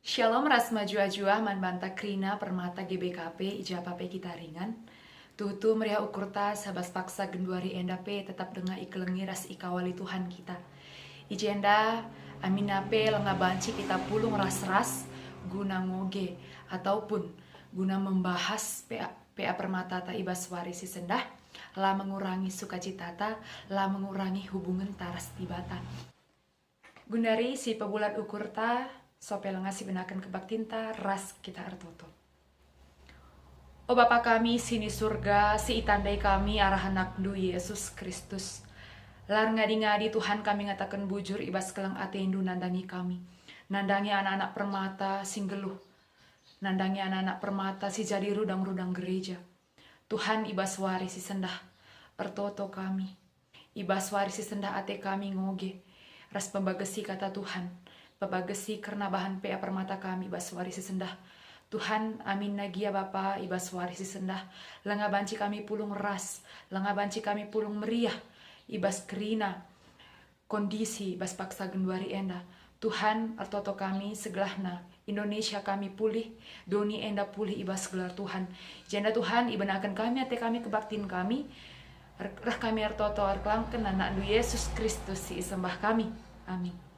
Shalom ras majua-jua man banta krina permata GBKP ijapape kita ringan. Tutu meriah ukurta sabas paksa genduari endape tetap dengar ikelengi ras ikawali Tuhan kita. Ijenda aminape lengabanci kita pulung ras-ras guna ngoge ataupun guna membahas PA permata ta ibas warisi sendah la mengurangi sukacitata la mengurangi hubungan taras tibata. Gundari si pebulat ukurta sopel ngasih benakan kebaktinta ras kita artoto. O Bapa kami sini surga, si itandai kami arah anak du Yesus Kristus. Lar ngadi-ngadi Tuhan kami ngatakan bujur ibas kelang atendu nandangi kami. Nandangi anak-anak permata singgeluh. Nandangi anak-anak permata si jadi rudang-rudang gereja. Tuhan ibas warisi sendah artoto kami. Ibas warisi sendah ate kami ngoge. Ras pembagesi kata Tuhan. Pabagesi karena bahan PA permata kami ibas warisi sendah. Tuhan amin nagia Bapa ibas warisi sendah. Lenga banci kami pulung ras. Lenga banci kami pulung meriah. Ibas kerina kondisi ibas paksa genduari enda. Tuhan artoto kami segelahna. Indonesia kami pulih. Doni enda pulih ibas gelar Tuhan. Janda Tuhan ibenakan kami ate kami kebaktin kami. Rah kami artoto arkelangken anak du Yesus Kristus si isembah kami. Amin.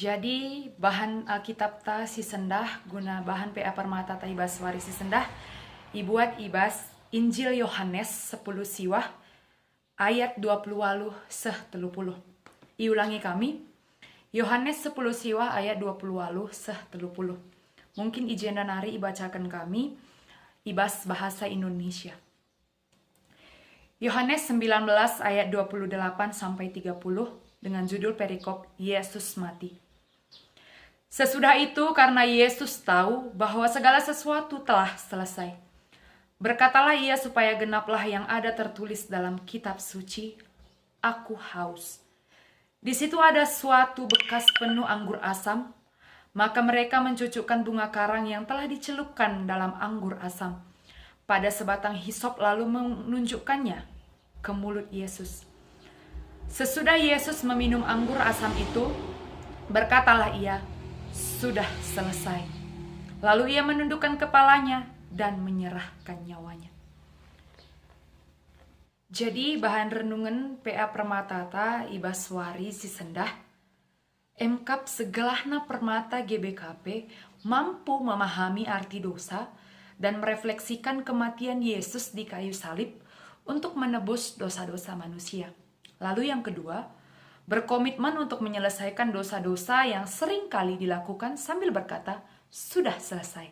Jadi bahan Alkitab ta si sendah guna bahan PA permata ta ibas warisi sendah ibuat ibas Injil Yohanes 10 siwah ayat 28 seh 30. Iulangi kami Yohanes 10 siwah ayat 28 seh 30. Mungkin ijenda nari ibacakan kami ibas bahasa Indonesia. Yohanes 19 ayat 28 sampai 30 dengan judul perikop Yesus mati. Sesudah itu karena Yesus tahu bahwa segala sesuatu telah selesai. Berkatalah ia supaya genaplah yang ada tertulis dalam kitab suci, aku haus. Di situ ada suatu bekas penuh anggur asam, maka mereka mencucukkan bunga karang yang telah dicelupkan dalam anggur asam pada sebatang hisop lalu menunjukkannya ke mulut Yesus. Sesudah Yesus meminum anggur asam itu, berkatalah ia, sudah selesai. Lalu ia menundukkan kepalanya dan menyerahkan nyawanya. Jadi bahan renungan PA permatata ibas wari si sendah emkap segelahna permata GBKP mampu memahami arti dosa dan merefleksikan kematian Yesus di kayu salib untuk menebus dosa-dosa manusia. Lalu yang kedua, berkomitmen untuk menyelesaikan dosa-dosa yang sering kali dilakukan sambil berkata, sudah selesai.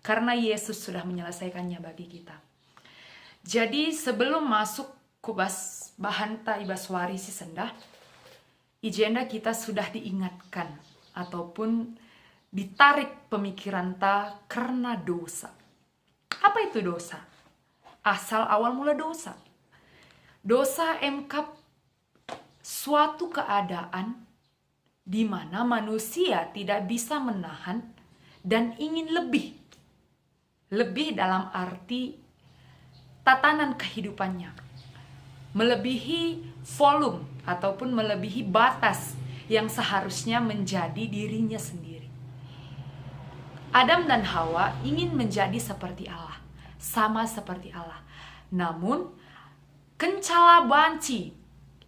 Karena Yesus sudah menyelesaikannya bagi kita. Jadi sebelum masuk kubas bahanta ibas warisi sendah, ijenda kita sudah diingatkan ataupun ditarik pemikiran ta karena dosa. Apa itu dosa? Asal awal mula dosa. Dosa emkap suatu keadaan di mana manusia tidak bisa menahan dan ingin lebih. Lebih dalam arti tatanan kehidupannya. Melebihi volume ataupun melebihi batas yang seharusnya menjadi dirinya sendiri. Adam dan Hawa ingin menjadi seperti Allah. Sama seperti Allah. Namun, kencala banci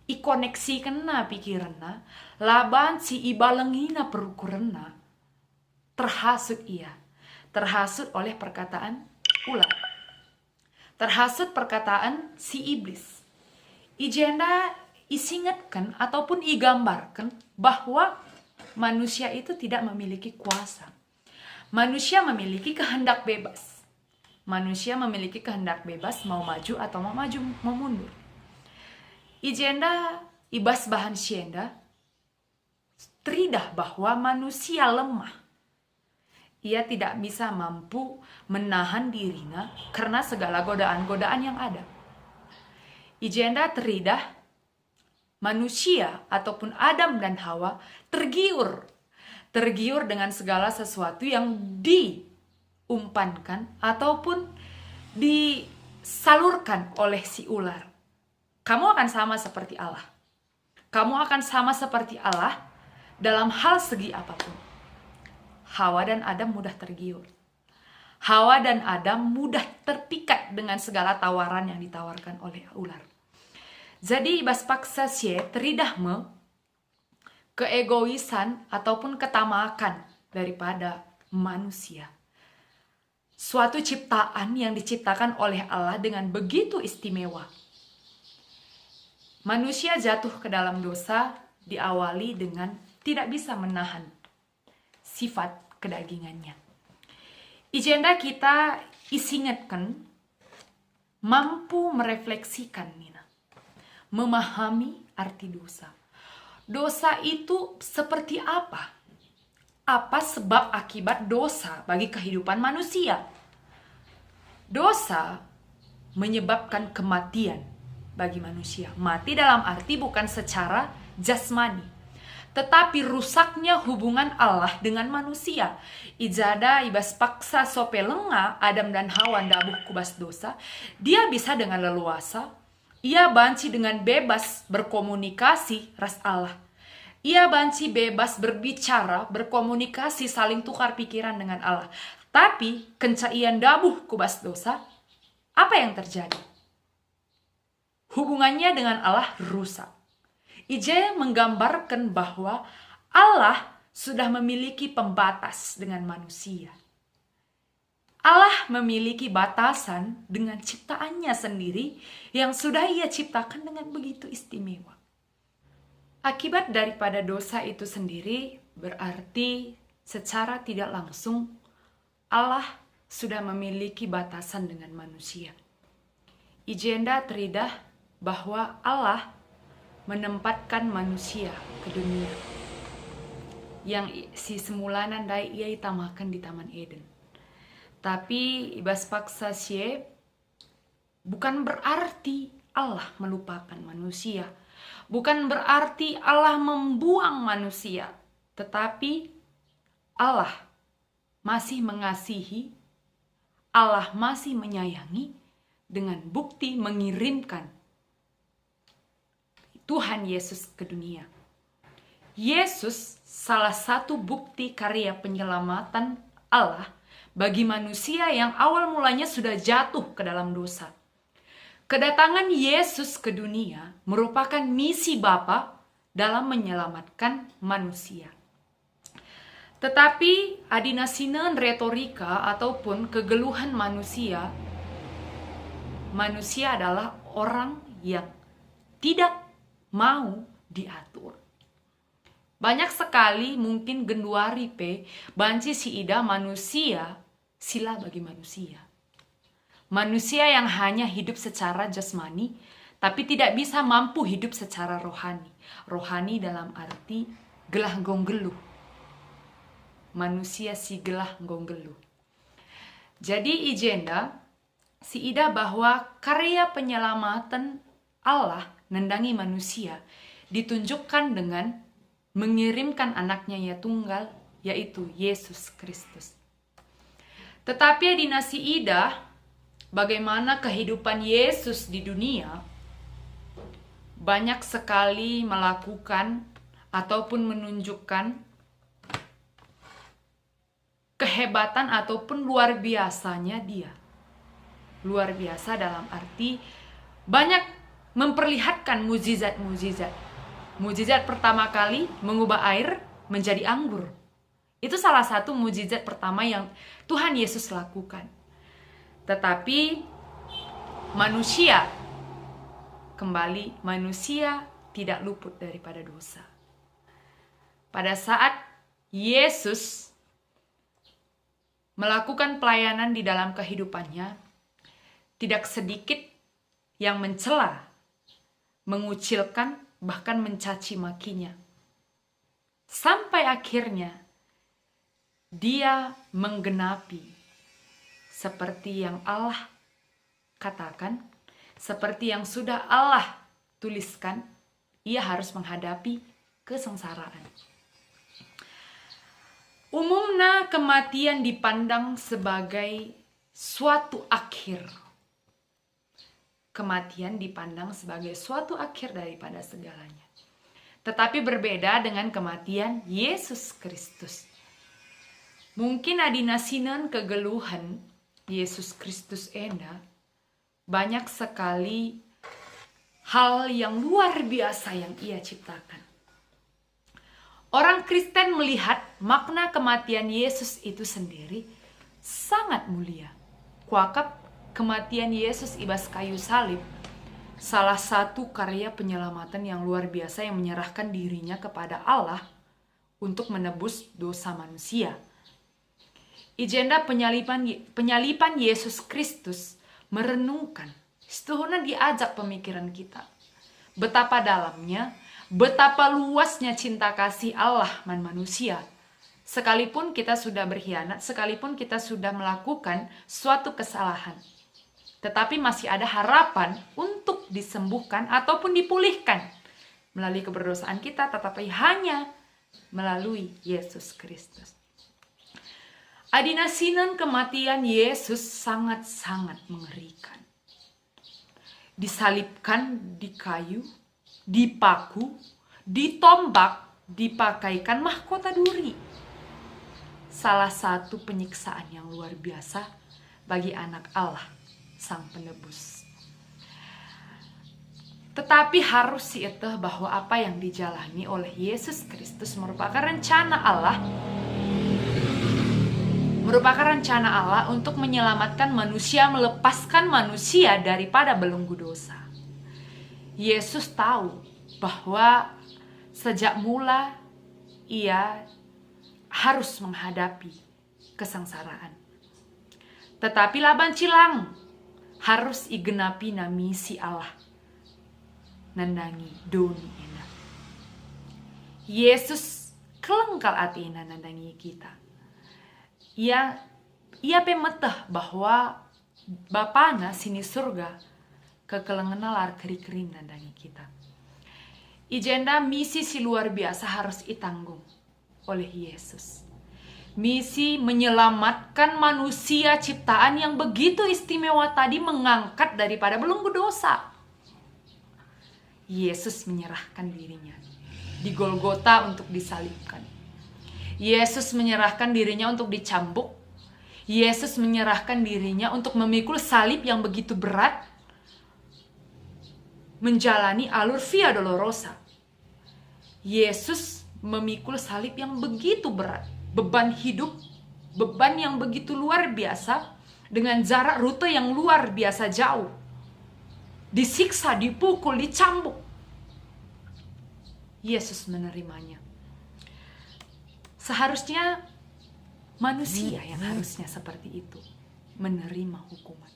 ikoneksi kena pikiranna, laban si ibalengina perukuranna, terhasut ia. Terhasut oleh perkataan ular. Terhasut perkataan si iblis. Ijenda isingatkan ataupun igambarkan bahwa manusia itu tidak memiliki kuasa. Manusia memiliki kehendak bebas. Manusia memiliki kehendak bebas mau maju atau mau mundur. Ijenda ibas bahan syenda teridah bahwa manusia lemah. Ia tidak bisa mampu menahan dirinya karena segala godaan-godaan yang ada. Ijenda teridah manusia ataupun Adam dan Hawa tergiur dengan segala sesuatu yang diumpankan ataupun disalurkan oleh si ular. Kamu akan sama seperti Allah. Kamu akan sama seperti Allah dalam hal segi apapun. Hawa dan Adam mudah tergiur. Hawa dan Adam mudah terpikat dengan segala tawaran yang ditawarkan oleh ular. Jadi ibas paksa sie teridah keegoisan ataupun ketamakan daripada manusia. Suatu ciptaan yang diciptakan oleh Allah dengan begitu istimewa. Manusia jatuh ke dalam dosa diawali dengan tidak bisa menahan sifat kedagingannya. Agenda kita isingatkan mampu merefleksikan memahami arti dosa. Dosa itu seperti apa? Apa sebab akibat dosa bagi kehidupan manusia? Dosa menyebabkan kematian bagi manusia. Mati dalam arti bukan secara jasmani, tetapi rusaknya hubungan Allah dengan manusia. Ijada ibas paksa sope lenga Adam dan Hawa dabuh kubas dosa. Dia bisa dengan leluasa, ia banci dengan bebas berkomunikasi ras Allah. Ia banci bebas berbicara, berkomunikasi, saling tukar pikiran dengan Allah. Tapi kencaian dabuh kubas dosa, apa yang terjadi? Hubungannya dengan Allah rusak. Ije menggambarkan bahwa Allah sudah memiliki pembatas dengan manusia. Allah memiliki batasan dengan ciptaannya sendiri yang sudah ia ciptakan dengan begitu istimewa. Akibat daripada dosa itu sendiri berarti secara tidak langsung Allah sudah memiliki batasan dengan manusia. Agenda teridah bahwa Allah menempatkan manusia ke dunia yang si semulanan dai ia itamakan di Taman Eden. Tapi ibas paksa sie bukan berarti Allah melupakan manusia. Bukan berarti Allah membuang manusia, tetapi Allah masih mengasihi, Allah masih menyayangi dengan bukti mengirimkan Tuhan Yesus ke dunia. Yesus salah satu bukti karya penyelamatan Allah bagi manusia yang awal mulanya sudah jatuh ke dalam dosa. Kedatangan Yesus ke dunia merupakan misi Bapa dalam menyelamatkan manusia. Tetapi adinasinan retorika ataupun kegeluhan manusia adalah orang yang tidak mau diatur. Banyak sekali mungkin genduari banci si ida manusia sila bagi manusia. Manusia yang hanya hidup secara jasmani, tapi tidak bisa mampu hidup secara rohani. Rohani dalam arti gelah gonggeluh. Manusia si gelah gonggeluh. Jadi agenda si ida bahwa karya penyelamatan Allah nendangi manusia ditunjukkan dengan mengirimkan anaknya yang tunggal, yaitu Yesus Kristus. Tetapi dinasti ida bagaimana kehidupan Yesus di dunia banyak sekali melakukan ataupun menunjukkan kehebatan ataupun luar biasanya dia. Luar biasa dalam arti banyak memperlihatkan mukjizat-mukjizat. Mukjizat pertama kali mengubah air menjadi anggur. Itu salah satu mukjizat pertama yang Tuhan Yesus lakukan. Tetapi manusia tidak luput daripada dosa. Pada saat Yesus melakukan pelayanan di dalam kehidupannya, tidak sedikit yang mencela, mengucilkan, bahkan mencaci makinya. Sampai akhirnya dia menggenapi seperti yang Allah katakan, seperti yang sudah Allah tuliskan, ia harus menghadapi kesengsaraan. Umumnya kematian dipandang sebagai suatu akhir. Kematian dipandang sebagai suatu akhir daripada segalanya. Tetapi berbeda dengan kematian Yesus Kristus. Mungkin adina sinan kegeluhan Yesus Kristus enda banyak sekali hal yang luar biasa yang ia ciptakan. Orang Kristen melihat makna kematian Yesus itu sendiri sangat mulia. Kuakap kematian Yesus ibas kayu salib salah satu karya penyelamatan yang luar biasa yang menyerahkan dirinya kepada Allah untuk menebus dosa manusia. Agenda penyalipan Yesus Kristus merenungkan, setuhuna diajak pemikiran kita. Betapa dalamnya, betapa luasnya cinta kasih Allah man manusia. Sekalipun kita sudah berkhianat, sekalipun kita sudah melakukan suatu kesalahan, tetapi masih ada harapan untuk disembuhkan ataupun dipulihkan melalui keberdosaan kita, tetapi hanya melalui Yesus Kristus. Adina sinan kematian Yesus sangat-sangat mengerikan. Disalibkan di kayu, dipaku, ditombak, dipakaikan mahkota duri. Salah satu penyiksaan yang luar biasa bagi anak Allah, Sang Penebus. Tetapi harus sieteh bahwa apa yang dijalani oleh Yesus Kristus merupakan rencana Allah untuk menyelamatkan manusia, melepaskan manusia daripada belenggu dosa. Yesus tahu bahwa sejak mula ia harus menghadapi kesengsaraan. Tetapi laban cilang harus igenapi na misi Allah nandangi doni ena. Yesus kelengkal atina nandangi kita. Ia pemeteh bahwa Bapana sini surga kekelengan lar keri-kerin nandangi kita. Agenda misi si luar biasa harus ditanggung oleh Yesus. Misi menyelamatkan manusia ciptaan yang begitu istimewa tadi, mengangkat daripada belenggu dosa. Yesus menyerahkan dirinya di Golgota untuk disalibkan. Yesus menyerahkan dirinya untuk dicambuk. Yesus menyerahkan dirinya untuk memikul salib yang begitu berat, menjalani alur Via Dolorosa. Yesus memikul salib yang begitu berat, beban hidup, beban yang begitu luar biasa, dengan jarak rute yang luar biasa jauh. Disiksa, dipukul, dicambuk. Yesus menerimanya. Seharusnya manusia yang harusnya seperti itu, menerima hukuman.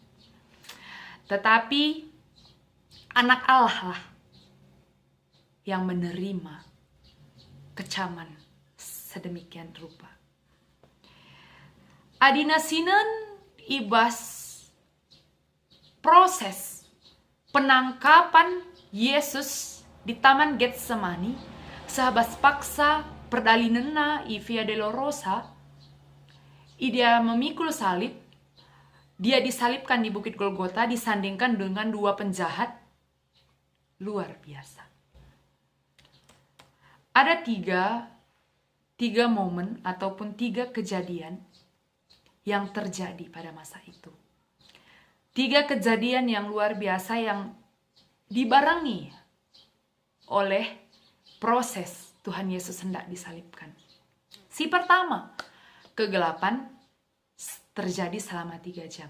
Tetapi anak Allah lah yang menerima kecaman sedemikian rupa. Adina sinan ibas proses penangkapan Yesus di Taman Getsemani, sahabas paksa perdalinena i Via Dolorosa, dia memikul salib, dia disalibkan di Bukit Golgota, disandingkan dengan dua penjahat luar biasa. Ada tiga momen ataupun tiga kejadian yang terjadi pada masa itu. Tiga kejadian yang luar biasa yang dibarengi oleh proses Tuhan Yesus hendak disalibkan. Si pertama, kegelapan terjadi selama 3 jam.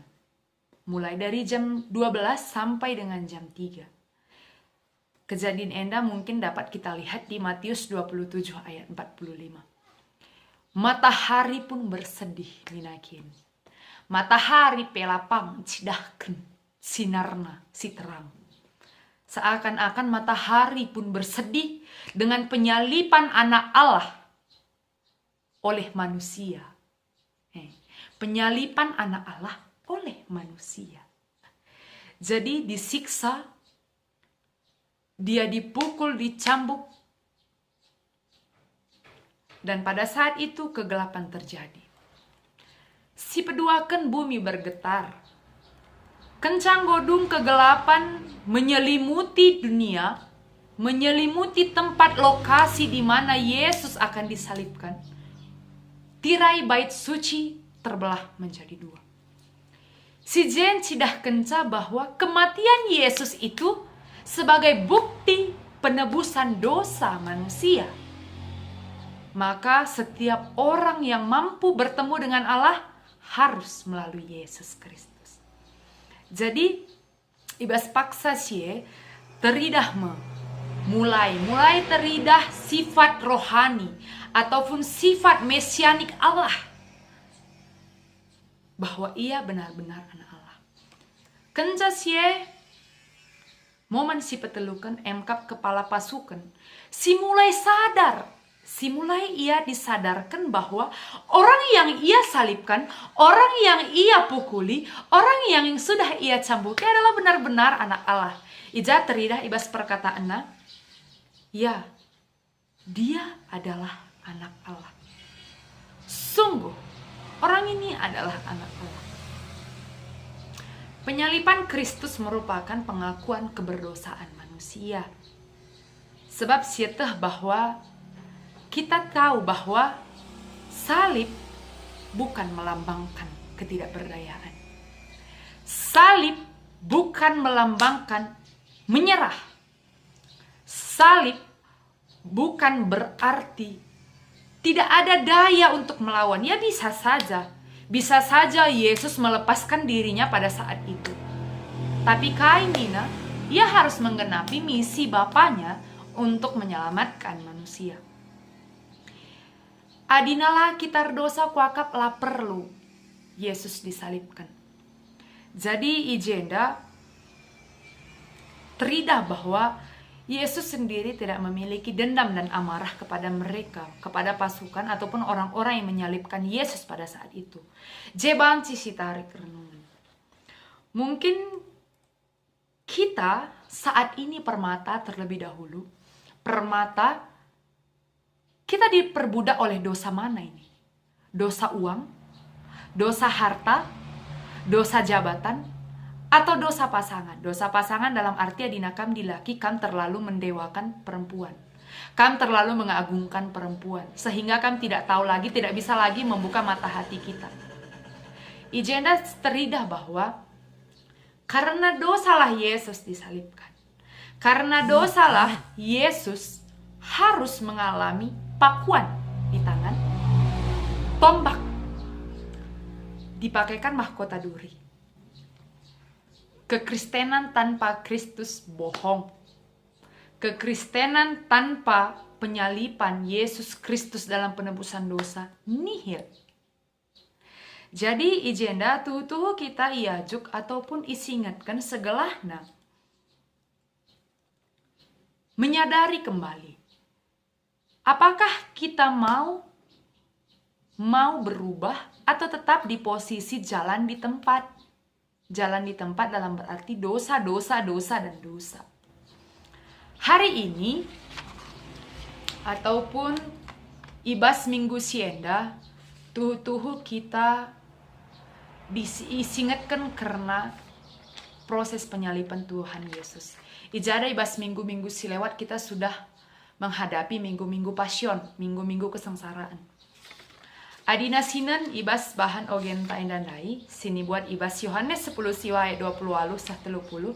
Mulai dari jam 12 sampai dengan jam 3. Kejadian enda mungkin dapat kita lihat di Matius 27 ayat 45. Matahari pun bersedih minakin. Matahari pelapang cidahken sinarna si terang. Seakan-akan matahari pun bersedih dengan penyalipan anak Allah oleh manusia. Penyalipan anak Allah oleh manusia. Jadi disiksa, dia dipukul, dicambuk, dan pada saat itu kegelapan terjadi. Si peduakan bumi bergetar. Kencang godung kegelapan menyelimuti dunia, menyelimuti tempat lokasi di mana Yesus akan disalibkan. tirai bait suci terbelah menjadi dua. Si Jen cidah kenca bahwa kematian Yesus itu sebagai bukti penebusan dosa manusia. Maka setiap orang yang mampu bertemu dengan Allah harus melalui Yesus Kristus. Jadi ibas paksa sie teridah mulai teridah sifat rohani ataupun sifat mesianik Allah, bahwa ia benar-benar anak Allah. Kenca sie momen si petelukan emkap kepala pasukan, si mulai ia disadarkan bahwa orang yang ia salibkan, orang yang ia pukuli, orang yang sudah ia cambuki adalah benar-benar anak Allah. Ija teridah ibas perkataannya, ya, dia adalah anak Allah. Sungguh, orang ini adalah anak Allah. Penyaliban Kristus merupakan pengakuan keberdosaan manusia. Sebab sieteh bahwa kita tahu bahwa salib bukan melambangkan ketidakberdayaan. Salib bukan melambangkan menyerah. Salib bukan berarti tidak ada daya untuk melawan. Ya bisa saja Yesus melepaskan dirinya pada saat itu. Tapi kainina, ia harus menggenapi misi Bapaknya untuk menyelamatkan manusia. Adinalah kita dosa kuakap lah perlu Yesus disalibkan. Jadi ijenda teridah bahwa Yesus sendiri tidak memiliki dendam dan amarah kepada mereka, kepada pasukan ataupun orang-orang yang menyalibkan Yesus pada saat itu. Jebanci si tarik renungan. Mungkin kita saat ini permata terlebih dahulu. Permata kita diperbudak oleh dosa mana ini? Dosa uang? Dosa harta? Dosa jabatan? Atau dosa pasangan? Dosa pasangan dalam arti adinakam dilaki kam terlalu mendewakan perempuan. Kam terlalu mengagungkan perempuan. Sehingga kam tidak tahu lagi, tidak bisa lagi membuka mata hati kita. Ijenda teridah bahwa karena dosalah Yesus disalibkan. Karena dosalah Yesus harus mengalami pakuan di tangan, tombak, dipakaikan mahkota duri. Kekristenan tanpa Kristus bohong. Kekristenan tanpa penyalipan Yesus Kristus dalam penebusan dosa nihil. Jadi ijenda tuh kita iajuk ataupun isingatkan segelahna menyadari kembali. Apakah kita mau berubah atau tetap di posisi jalan di tempat? Jalan di tempat dalam berarti dosa, dan dosa. Hari ini ataupun ibas minggu sienda tuh kita disingatkan karena proses penyaliban Tuhan Yesus. Ijada ibas minggu-minggu silewat kita sudah menghadapi minggu-minggu passion, minggu-minggu kesengsaraan. Adina sinan ibas bahan ogen taindandai, sini buat ibas Yohanes 10 siwa ayat 20 walu sah 30.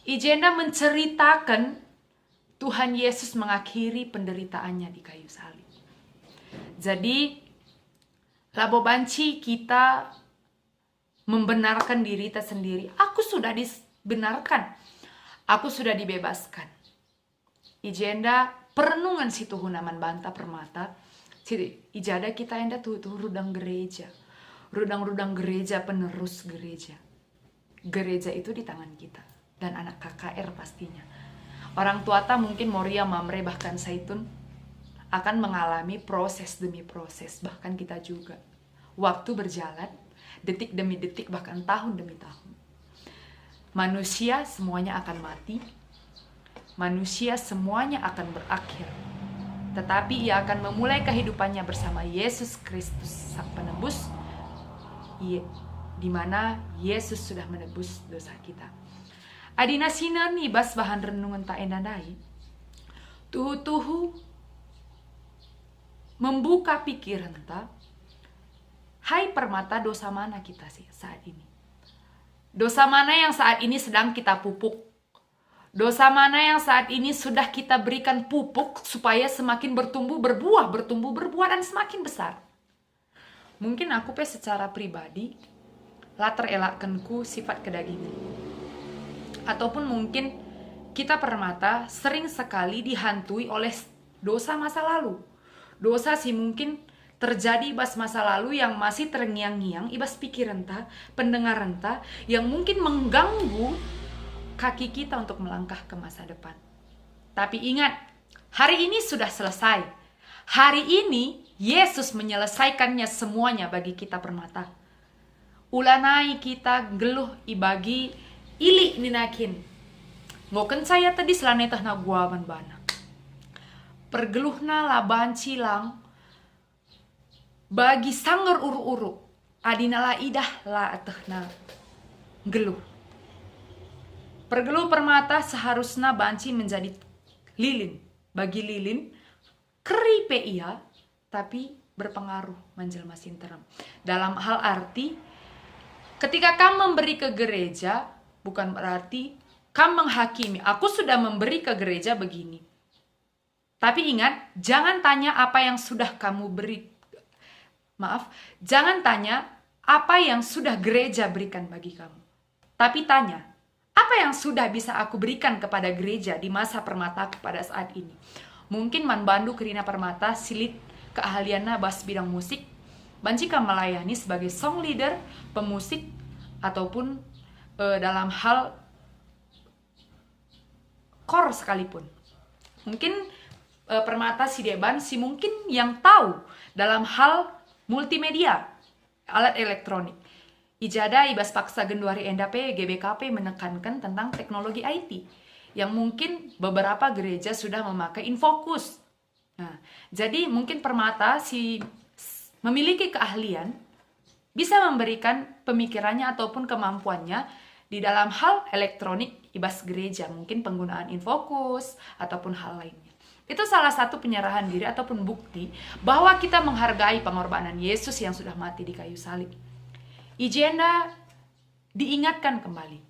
Ijenda menceritakan Tuhan Yesus mengakhiri penderitaannya di kayu salib. Jadi labo banci kita membenarkan diri kita sendiri. Aku sudah dibenarkan. Aku sudah dibebaskan. Ijenda perenungan situ hunaman banta permata. Ijada kita enda tuh rudang gereja. Rudang gereja, penerus gereja. Gereja itu di tangan kita. Dan anak KKR pastinya. Orang tuata mungkin Moria, Mamre, bahkan Saitun akan mengalami proses demi proses. Bahkan kita juga. Waktu berjalan, detik demi detik, bahkan tahun demi tahun. Manusia semuanya akan mati. Manusia semuanya akan berakhir. Tetapi ia akan memulai kehidupannya bersama Yesus Kristus sang penebus, di mana Yesus sudah menebus dosa kita. Adina sinan ibas bahan renungan tak endandai. Tuhu membuka pikiran ta. Hai permata, dosa mana kita sih saat ini? Dosa mana yang saat ini sedang kita pupuk? Dosa mana yang saat ini sudah kita berikan pupuk supaya semakin bertumbuh berbuah dan semakin besar? Mungkin aku secara pribadi latar elakkanku sifat kedagingan. Ataupun mungkin kita permata sering sekali dihantui oleh dosa masa lalu. Dosa sih mungkin terjadi ibas masa lalu yang masih terngiang-ngiang ibas pikiran ta, pendengaran ta, yang mungkin mengganggu kaki kita untuk melangkah ke masa depan. Tapi ingat, hari ini sudah selesai. Hari ini Yesus menyelesaikannya semuanya bagi kita permata. Ulanai kita geluh ibagi ili ninakin. Ngoken saya tadi selanetah na guaman bana. Pergeluhna laban cilang bagi sangger uru-uru adinala idah la atehna geluh. Pergeluh permata seharusnya banci menjadi lilin. Bagi lilin keripe ia tapi berpengaruh menjelma sinteram. Dalam hal arti ketika kamu memberi ke gereja bukan berarti kamu menghakimi. Aku sudah memberi ke gereja begini. Tapi ingat, jangan tanya apa yang sudah kamu beri. Jangan tanya apa yang sudah gereja berikan bagi kamu. Tapi tanya, apa yang sudah bisa aku berikan kepada gereja di masa permata pada saat ini? Mungkin man bandu kerina permata silit keahliannya bas bidang musik. Bancika melayani sebagai song leader, pemusik, ataupun dalam hal kor sekalipun. Mungkin permata si deban si mungkin yang tahu dalam hal multimedia, alat elektronik. Ijada ibas paksa genduari endape GBKP menekankan tentang teknologi IT yang mungkin beberapa gereja sudah memakai Infocus. Nah, jadi mungkin permata si memiliki keahlian bisa memberikan pemikirannya ataupun kemampuannya di dalam hal elektronik ibas gereja, mungkin penggunaan Infocus ataupun hal lainnya. Itu salah satu penyerahan diri ataupun bukti bahwa kita menghargai pengorbanan Yesus yang sudah mati di kayu salib. Ijenda diingatkan kembali.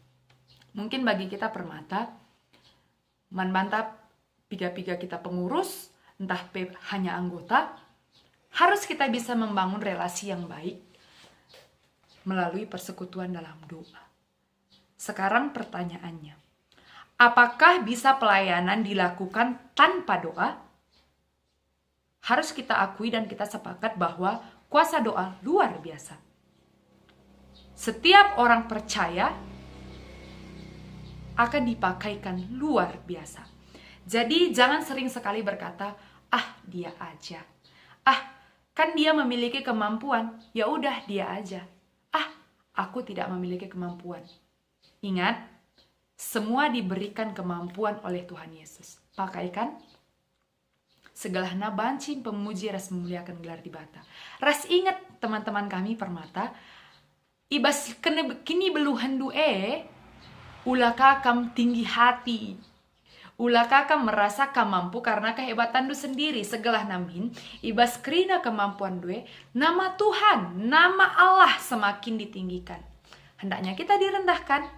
Mungkin bagi kita permata, mantap piga-piga kita pengurus, entah hanya anggota, harus kita bisa membangun relasi yang baik melalui persekutuan dalam doa. Sekarang pertanyaannya, apakah bisa pelayanan dilakukan tanpa doa? Harus kita akui dan kita sepakat bahwa kuasa doa luar biasa. Setiap orang percaya akan dipakaikan luar biasa. Jadi jangan sering sekali berkata, dia aja. Kan dia memiliki kemampuan, ya udah dia aja. Aku tidak memiliki kemampuan. Ingat, semua diberikan kemampuan oleh Tuhan Yesus. Pakaikan segalahna bancing pemuji ras memuliakan gelar di bata. Ras ingat teman-teman kami permata, ibas kini beluhan ulaka kam tinggi hati. Ulaka kam merasa kam mampu karena kehebatan du sendiri. Segalah namin, ibas kerina kemampuan due, nama Tuhan, nama Allah semakin ditinggikan. Hendaknya kita direndahkan,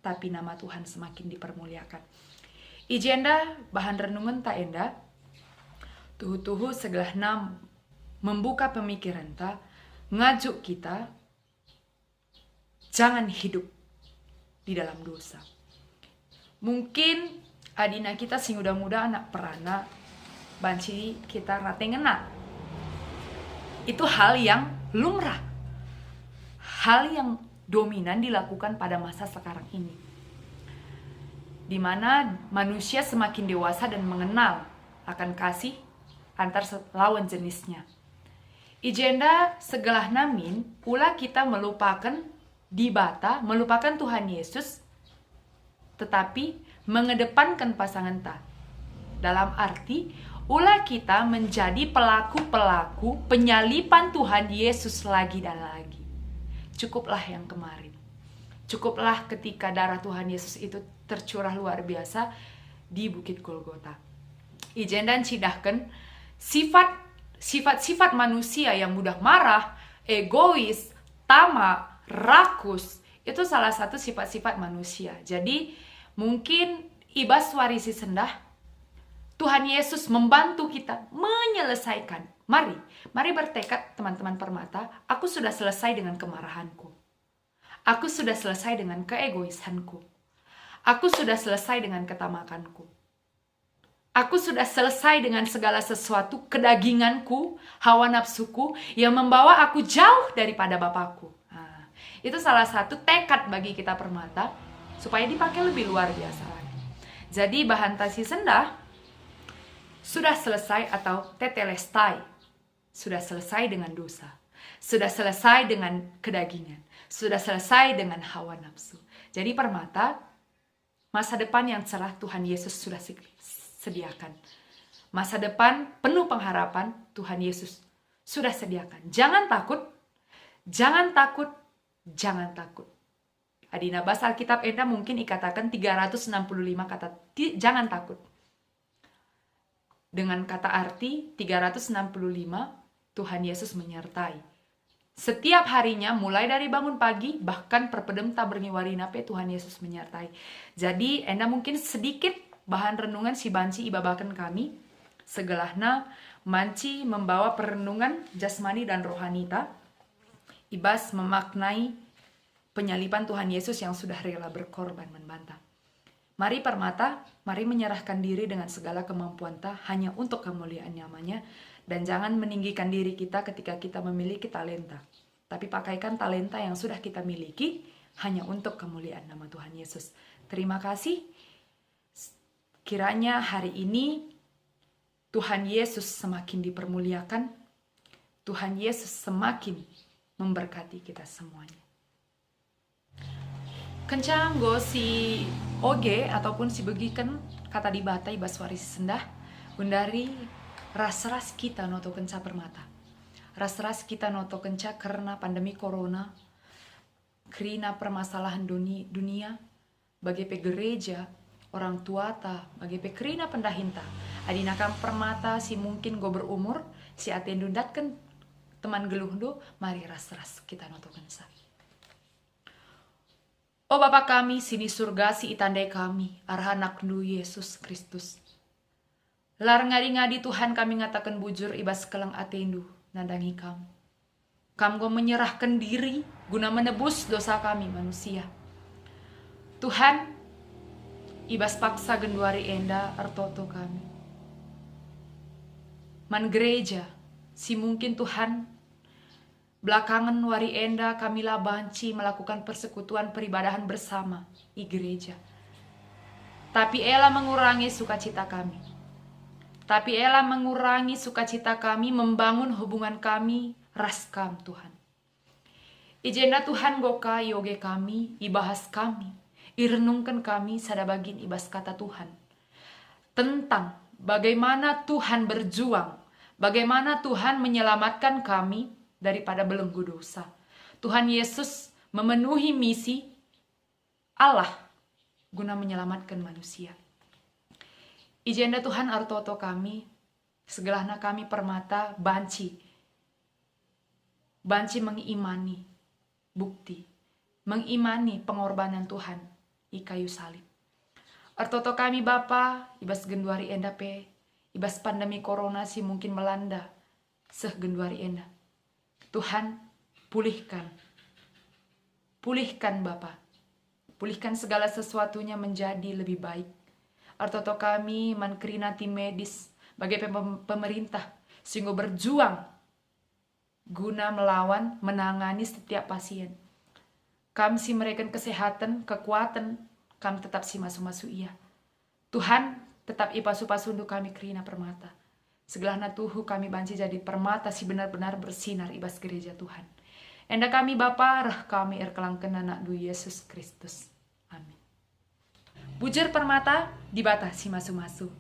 tapi nama Tuhan semakin dipermuliakan. Ijenda bahan renungan tak enda, tuhu-tuhu segalahna membuka pemikiran ta, ngajuk kita, jangan hidup di dalam dosa. Mungkin adina kita sing muda-muda anak perana, banci kita rate ngena. Itu hal yang lumrah. Hal yang dominan dilakukan pada masa sekarang ini. Di mana manusia semakin dewasa dan mengenal akan kasih antar lawan jenisnya. Ijenda segelah namin, pula kita melupakan dibata, melupakan Tuhan Yesus, tetapi mengedepankan pasangan ta. Dalam arti, ulah kita menjadi pelaku-pelaku penyalipan Tuhan Yesus lagi dan lagi. Cukuplah yang kemarin. Cukuplah ketika darah Tuhan Yesus itu tercurah luar biasa di Bukit Golgota. Ijen dan cidahkan sifat sifat-sifat manusia yang mudah marah, egois, tamak, rakus, itu salah satu sifat-sifat manusia. Jadi mungkin ibas warisi sendah, Tuhan Yesus membantu kita menyelesaikan. Mari bertekad teman-teman Permata, aku sudah selesai dengan kemarahanku. Aku sudah selesai dengan keegoisanku. Aku sudah selesai dengan ketamakanku. Aku sudah selesai dengan segala sesuatu kedaginganku, hawa nafsuku yang membawa aku jauh daripada Bapakku. Nah, itu salah satu tekad bagi kita Permata supaya dipakai lebih luar biasa lagi. Jadi bahantasi sendah sudah selesai atau tetelestai. Sudah selesai dengan dosa. Sudah selesai dengan kedagingan. Sudah selesai dengan hawa nafsu. Jadi Permata, masa depan yang cerah Tuhan Yesus sudah sediakan. Masa depan penuh pengharapan Tuhan Yesus sudah sediakan. Jangan takut, jangan takut, jangan takut. Adina bahasa Alkitab Enda mungkin dikatakan 365 kata jangan takut. Dengan kata arti 365 Tuhan Yesus menyertai. Setiap harinya mulai dari bangun pagi bahkan perpedem taberni warinape Tuhan Yesus menyertai. Jadi Enda mungkin sedikit bahan renungan si banci ibabakan kami. Segelahna manci membawa perenungan jasmani dan rohanita. Ibas memaknai penyaliban Tuhan Yesus yang sudah rela berkorban membantah. Mari Permata, mari menyerahkan diri dengan segala kemampuan ta hanya untuk kemuliaan namanya. Dan jangan meninggikan diri kita ketika kita memiliki talenta. Tapi pakaikan talenta yang sudah kita miliki hanya untuk kemuliaan nama Tuhan Yesus. Terima kasih. Kiranya hari ini Tuhan Yesus semakin dipermuliakan. Tuhan Yesus semakin memberkati kita semuanya. Kencang go si oge ataupun si begikan kata dibatai baswaris sendah. Gundari ras-ras kita noto kenca Permata. Ras-ras kita noto kenca karena pandemi corona. Kerina permasalahan dunia. Bagi pe gereja, orang tua ta, bagi pe kerina pendahinta. Adinakan Permata si mungkin go berumur, si atendundat kan teman geluhdo, mari ras-ras kita noto kenca. Oh Bapa kami, sini surga si itandai kami, arhanak nu Yesus Kristus. Lar ngadi-ngadi Tuhan kami ngatakan bujur ibas kelang atendu nandangi kamu. Kamu menyerahkan diri guna menebus dosa kami manusia. Tuhan, ibas paksa genduari enda artoto kami. Man gereja, si mungkin Tuhan, belakangan wari enda kami banci melakukan persekutuan peribadahan bersama i gereja. Tapi ela mengurangi sukacita kami. Tapi ela mengurangi sukacita kami, membangun hubungan kami, raskam Tuhan. Ijenda Tuhan goka yoge kami, ibahas kami, irenungkan kami sadabagin ibas kata Tuhan. Tentang bagaimana Tuhan berjuang, bagaimana Tuhan menyelamatkan kami daripada belenggu dosa. Tuhan Yesus memenuhi misi Allah guna menyelamatkan manusia. Ijenda Tuhan artoto kami, segelahna kami Permata, banci mengimani bukti, mengimani pengorbanan Tuhan di kayu salib. Artoto kami Bapa, ibas genduari enda pe, ibas pandemi corona si mungkin melanda, seh genduari enda. Tuhan, pulihkan Bapa, pulihkan segala sesuatunya menjadi lebih baik. Artoto kami mankrina tim medis bagi pemerintah sehingga berjuang guna melawan menangani setiap pasien. Kami si mereka kesehatan, kekuatan, kami tetap si masu-masu iya. Tuhan tetap ipasu-pasundu kami kerina Permata. Segelahna tuhu kami banci jadi Permata si benar-benar bersinar ibas gereja Tuhan. Enda kami Bapa, rah kami erkelangken anak du Yesus Kristus. Amin. Bujur Permata dibatasi masu-masu.